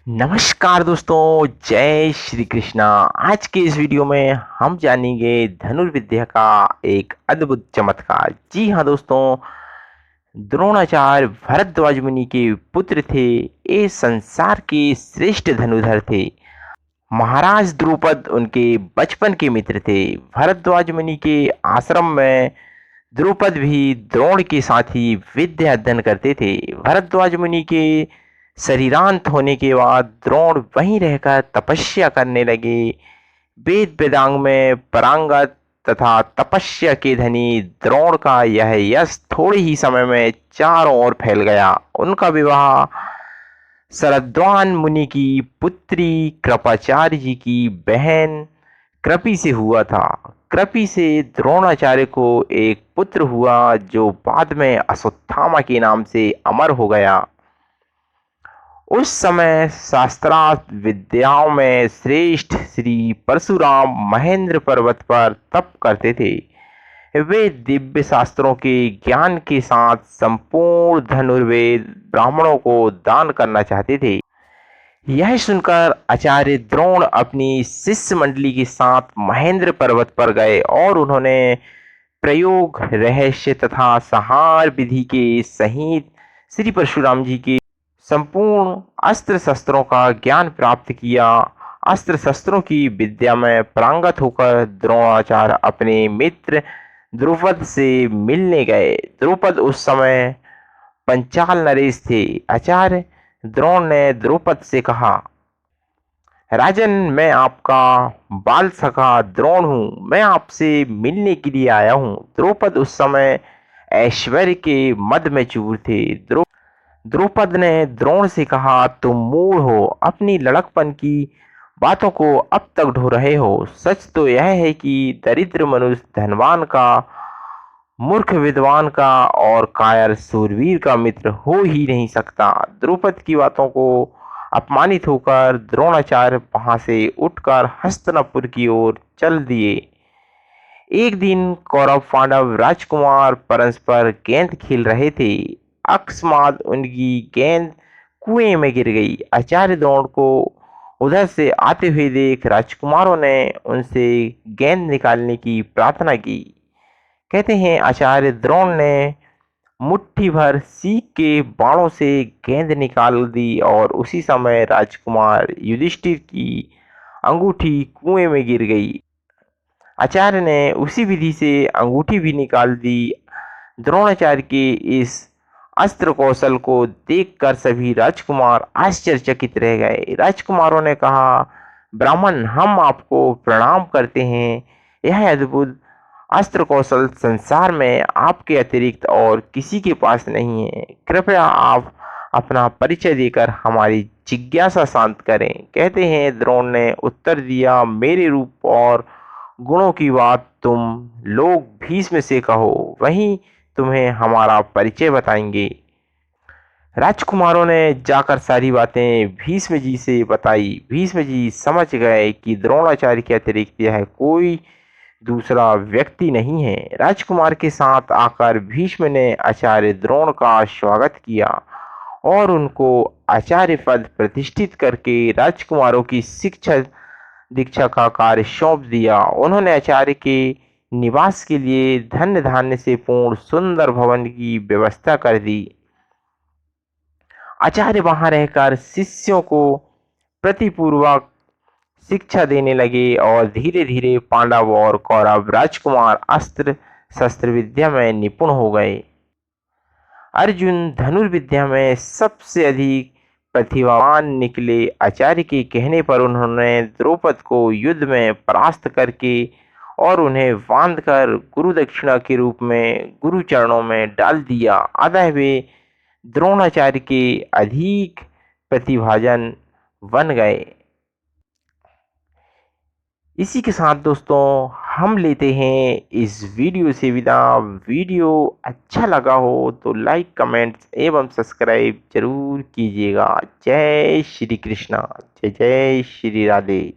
नमस्कार दोस्तों, जय श्री कृष्णा। आज के इस वीडियो में हम जानेंगे धनुर्विद्या का एक अद्भुत चमत्कार। जी हाँ दोस्तों, द्रोणाचार्य भरद्वाज मुनि के पुत्र थे। ये संसार के श्रेष्ठ धनुर्धर थे। महाराज द्रुपद उनके बचपन के मित्र थे। भरद्वाज मुनि के आश्रम में द्रुपद भी द्रोण के साथ ही विद्या अध्ययन करते थे। भरद्वाज मुनि के शरीरांत होने के बाद द्रोण वहीं रहकर तपस्या करने लगे। वेद वेदांग में पारंगत तथा तपस्या के धनी द्रोण का यह यश थोड़े ही समय में चारों ओर फैल गया। उनका विवाह शरद्वान मुनि की पुत्री कृपाचार्य जी की बहन कृपि से हुआ था। कृपि से द्रोणाचार्य को एक पुत्र हुआ जो बाद में अश्वत्थामा के नाम से अमर हो गया। उस समय शास्त्रार्थ विद्याओं में श्रेष्ठ श्री परशुराम महेंद्र पर्वत पर तप करते थे। वे दिव्य शास्त्रों के ज्ञान के साथ संपूर्ण धनुर्वेद ब्राह्मणों को दान करना चाहते थे। यह सुनकर आचार्य द्रोण अपनी शिष्य मंडली के साथ महेंद्र पर्वत पर गए और उन्होंने प्रयोग रहस्य तथा संहार विधि के सहित श्री परशुराम जी के संपूर्ण अस्त्र शस्त्रों का ज्ञान प्राप्त किया। अस्त्र शस्त्रों की विद्या में पारंगत होकर द्रोणाचार्य अपने मित्र द्रुपद से मिलने गए। द्रुपद उस समय पंचाल नरेश थे। आचार्य द्रोण ने द्रुपद से कहा, राजन, मैं आपका बाल सखा द्रोण हूँ। मैं आपसे मिलने के लिए आया हूँ। द्रुपद उस समय ऐश्वर्य के मद में चूर थे। द्रुपद ने द्रोण से कहा, तुम मूढ़ हो, अपनी लड़कपन की बातों को अब तक ढो रहे हो। सच तो यह है कि दरिद्र मनुष्य धनवान का, मूर्ख विद्वान का और कायर सूरवीर का मित्र हो ही नहीं सकता। द्रुपद की बातों को अपमानित होकर द्रोणाचार्य वहां से उठकर हस्तिनापुर की ओर चल दिए। एक दिन कौरव पांडव राजकुमार परस्पर गेंद खेल रहे थे। अकस्मात उनकी गेंद कुएं में गिर गई। आचार्य द्रोण को उधर से आते हुए देख राजकुमारों ने उनसे गेंद निकालने की प्रार्थना की। कहते हैं आचार्य द्रोण ने मुट्ठी भर सीख के बाणों से गेंद निकाल दी और उसी समय राजकुमार युधिष्ठिर की अंगूठी कुएं में गिर गई। आचार्य ने उसी विधि से अंगूठी भी निकाल दी। द्रोणाचार्य के इस अस्त्र कौशल को देखकर सभी राजकुमार आश्चर्यचकित रह गए। राजकुमारों ने कहा, ब्राह्मण, हम आपको प्रणाम करते हैं। यह अद्भुत अस्त्र कौशल संसार में आपके अतिरिक्त और किसी के पास नहीं है। कृपया आप अपना परिचय देकर हमारी जिज्ञासा शांत करें। कहते हैं द्रोण ने उत्तर दिया, मेरे रूप और गुणों की बात तुम लोग भीष्म से कहो, वहीं तुम्हें हमारा परिचय बताएंगे। राजकुमारों ने जाकर सारी बातें भीष्म जी से बताई। भीष्म जी समझ गए कि द्रोणाचार्य के अतिरिक्त यह कोई दूसरा व्यक्ति नहीं है। राजकुमार के साथ आकर भीष्म ने आचार्य द्रोण का स्वागत किया और उनको आचार्य पद प्रतिष्ठित करके राजकुमारों की शिक्षा दीक्षा का कार्य सौंप दिया। उन्होंने आचार्य के निवास के लिए धन्य धान्य से पूर्ण सुंदर भवन की व्यवस्था कर दी। आचार्य वहां रहकर शिष्यों को प्रतिपूर्वक शिक्षा देने लगे और धीरे धीरे पांडव और कौरव राजकुमार अस्त्र शस्त्र विद्या में निपुण हो गए। अर्जुन धनुर्विद्या में सबसे अधिक प्रतिभावान निकले। आचार्य के कहने पर उन्होंने द्रौपद को युद्ध में परास्त करके और उन्हें बांधकर गुरु दक्षिणा के रूप में गुरु चरणों में डाल दिया। अतः वे द्रोणाचार्य के अधिक प्रतिभाजन बन गए। इसी के साथ दोस्तों हम लेते हैं इस वीडियो से विदा। वीडियो अच्छा लगा हो तो लाइक, कमेंट्स एवं सब्सक्राइब जरूर कीजिएगा। जय श्री कृष्णा, जय जय श्री राधे।